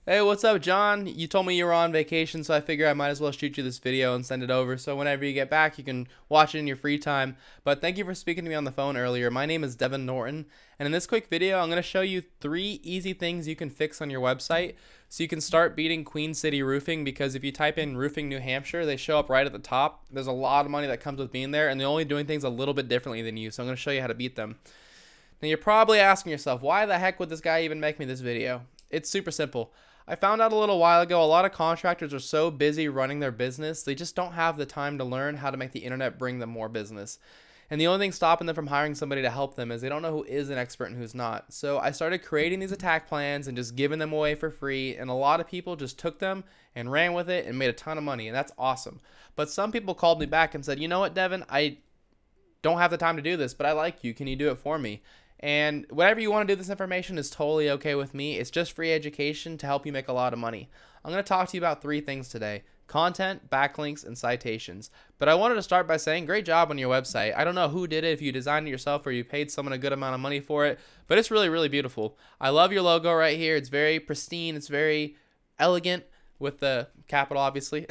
Hey, what's up, John? You told me you were on vacation, so I figure I might as well shoot you this video and send it over. So whenever you get back, you can watch it in your free time. But thank you for speaking to me on the phone earlier. My name is Devin Norton, and in this quick video, I'm going to show you 3 easy things you can fix on your website so you can start beating Queen City Roofing, because if you type in roofing New Hampshire, they show up right at the top. There's a lot of money that comes with being there, and they're only doing things a little bit differently than you. So I'm going to show you how to beat them. Now you're probably asking yourself, why the heck would this guy even make me this video? It's super simple. I found out a little while ago a lot of contractors are so busy running their business, they just don't have the time to learn how to make the internet bring them more business. And the only thing stopping them from hiring somebody to help them is they don't know who is an expert and who's not. So I started creating these attack plans and just giving them away for free, and a lot of people just took them and ran with it and made a ton of money, and that's awesome. But some people called me back and said, you know what, Devin, I don't have the time to do this, but I like you. Can you do it for me? And whatever you want to do this information is totally okay with me. It's just free education to help you make a lot of money. I'm going to talk to you about 3 things today: content, backlinks, and citations. But I wanted to start by saying great job on your website. I don't know who did it, if you designed it yourself or you paid someone a good amount of money for it, but it's really, really beautiful. I love your logo right here. It's very pristine. It's very elegant, with the capital obviously.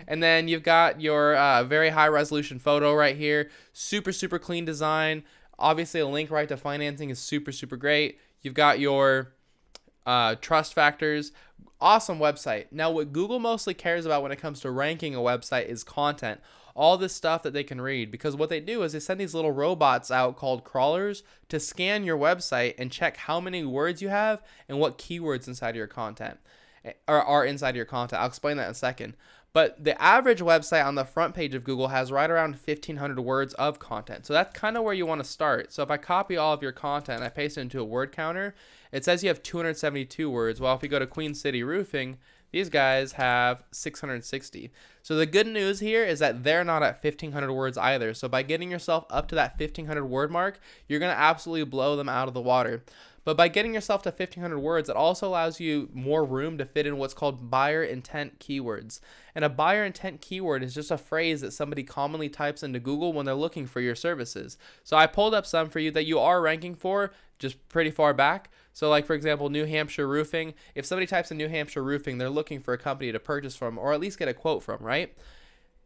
And then you've got your very high resolution photo right here. Super, super clean design. Obviously, a link right to financing is super, super great. You've got your trust factors. Awesome website. Now, what Google mostly cares about when it comes to ranking a website is content. All this stuff that they can read, because what they do is they send these little robots out called crawlers to scan your website and check how many words you have and what keywords inside of your content are inside of your content. I'll explain that in a second. But the average website on the front page of Google has right around 1,500 words of content. So that's kind of where you want to start. So if I copy all of your content and I paste it into a word counter, it says you have 272 words. Well, if we go to Queen City Roofing, these guys have 660. So the good news here is that they're not at 1,500 words either. So by getting yourself up to that 1,500 word mark, you're going to absolutely blow them out of the water. But by getting yourself to 1,500 words, it also allows you more room to fit in what's called buyer intent keywords. And a buyer intent keyword is just a phrase that somebody commonly types into Google when they're looking for your services. So I pulled up some for you that you are ranking for, just pretty far back. So like, for example, New Hampshire Roofing. If somebody types in New Hampshire Roofing, they're looking for a company to purchase from, or at least get a quote from, right?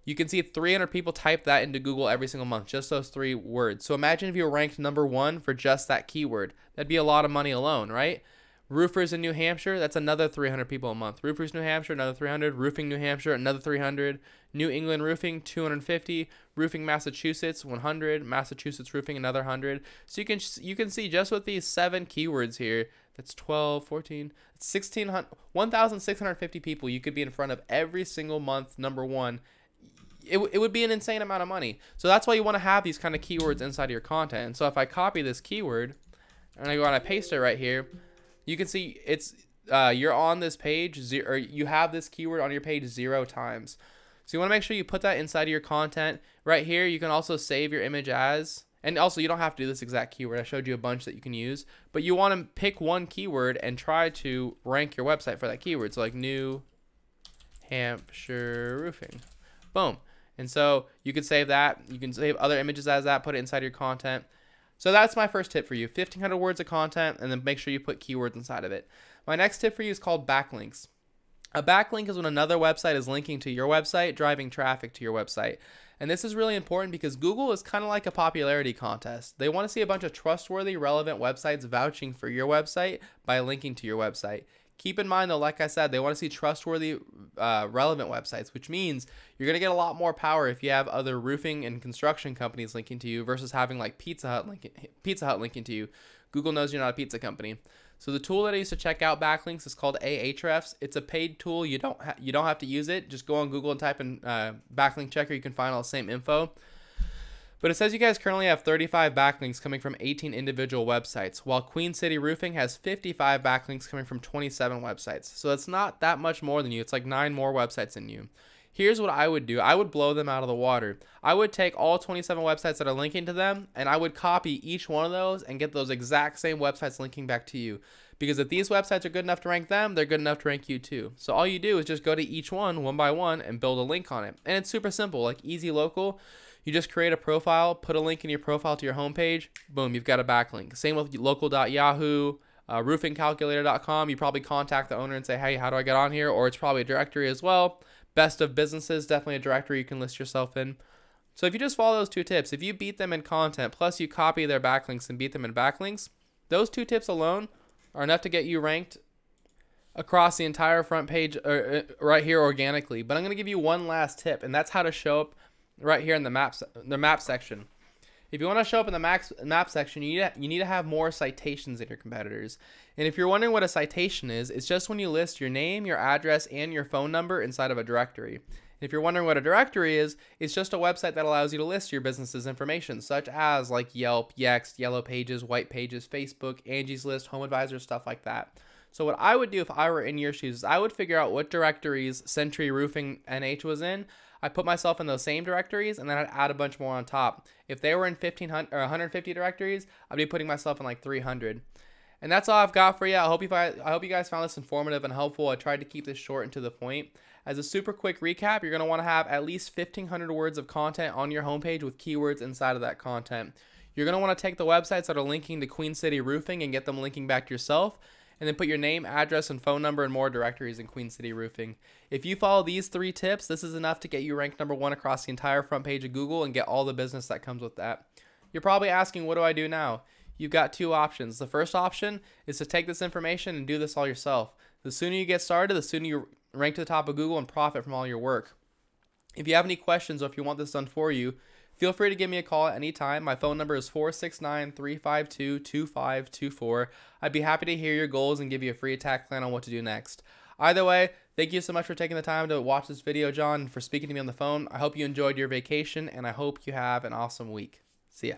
You can see 300 people type that into Google every single month, just those 3 words. So imagine if you were ranked #1 for just that keyword. That'd be a lot of money alone, right? Roofers in New Hampshire, that's another 300 people a month. Roofers New Hampshire, another 300. Roofing New Hampshire, another 300. New England Roofing, 250. Roofing Massachusetts, 100. Massachusetts Roofing, another 100. So you can see just with these 7 keywords here, that's 12, 14, 1,650 people you could be in front of every single month, #1. It would be an insane amount of money. So that's why you want to have these kind of keywords inside of your content. And so if I copy this keyword and I go and I paste it right here, you can see it's you're on this page, or you have this keyword on your page 0 times. So you want to make sure you put that inside of your content. Right here, you can also save your image as, and also you don't have to do this exact keyword. I showed you a bunch that you can use, but you want to pick one keyword and try to rank your website for that keyword. So like New Hampshire Roofing. Boom. And so you can save that. You can save other images as that, put it inside your content. So that's my first tip for you: 1,500 words of content, and then make sure you put keywords inside of it. My next tip for you is called backlinks. A backlink is when another website is linking to your website, driving traffic to your website. And this is really important because Google is kind of like a popularity contest. They want to see a bunch of trustworthy, relevant websites vouching for your website by linking to your website. Keep in mind though, like I said, they want to see trustworthy, relevant websites, which means you're going to get a lot more power if you have other roofing and construction companies linking to you versus having like Pizza Hut linking to you. Google knows you're not a pizza company. So the tool that I use to check out backlinks is called Ahrefs. It's a paid tool. You don't have to use it. Just go on Google and type in backlink checker. You can find all the same info. But it says you guys currently have 35 backlinks coming from 18 individual websites, while Queen City Roofing has 55 backlinks coming from 27 websites. So it's not that much more than you. It's like 9 more websites than you. Here's what I would do. I would blow them out of the water. I would take all 27 websites that are linking to them, and I would copy each one of those and get those exact same websites linking back to you. Because if these websites are good enough to rank them, they're good enough to rank you too. So all you do is just go to each one by one and build a link on it. And it's super simple, like easy local. You just create a profile, put a link in your profile to your homepage, boom, you've got a backlink. Same with local.yahoo, roofingcalculator.com. You probably contact the owner and say, hey, how do I get on here? Or it's probably a directory as well. Best of Businesses, definitely a directory you can list yourself in. So if you just follow those 2 tips, if you beat them in content, plus you copy their backlinks and beat them in backlinks, those 2 tips alone are enough to get you ranked across the entire front page right here organically. But I'm going to give you one last tip, and that's how to show up right here in the map section. If you want to show up in the map section, you need to have more citations than your competitors. And if you're wondering what a citation is, it's just when you list your name, your address, and your phone number inside of a directory. If you're wondering what a directory is, it's just a website that allows you to list your business's information, such as like Yelp, Yext, Yellow Pages, White Pages, Facebook, Angie's List, Home Advisor, stuff like that. So what I would do if I were in your shoes is I would figure out what directories Century Roofing NH was in. I put myself in those same directories, and then I'd add a bunch more on top. If they were in 1,500 or 150 directories, I'd be putting myself in like 300. And that's all I've got for you. I hope you guys found this informative and helpful. I tried to keep this short and to the point. As a super quick recap, you're going to want to have at least 1,500 words of content on your homepage with keywords inside of that content. You're going to want to take the websites that are linking to Queen City Roofing and get them linking back to yourself, and then put your name, address, and phone number in more directories in Queen City Roofing. If you follow these 3 tips, this is enough to get you ranked #1 across the entire front page of Google and get all the business that comes with that. You're probably asking, what do I do now? You've got 2 options. The first option is to take this information and do this all yourself. The sooner you get started, the sooner you rank to the top of Google and profit from all your work. If you have any questions or if you want this done for you, feel free to give me a call at any time. My phone number is 469-352-2524. I'd be happy to hear your goals and give you a free attack plan on what to do next. Either way, thank you so much for taking the time to watch this video, John, and for speaking to me on the phone. I hope you enjoyed your vacation, and I hope you have an awesome week. See ya.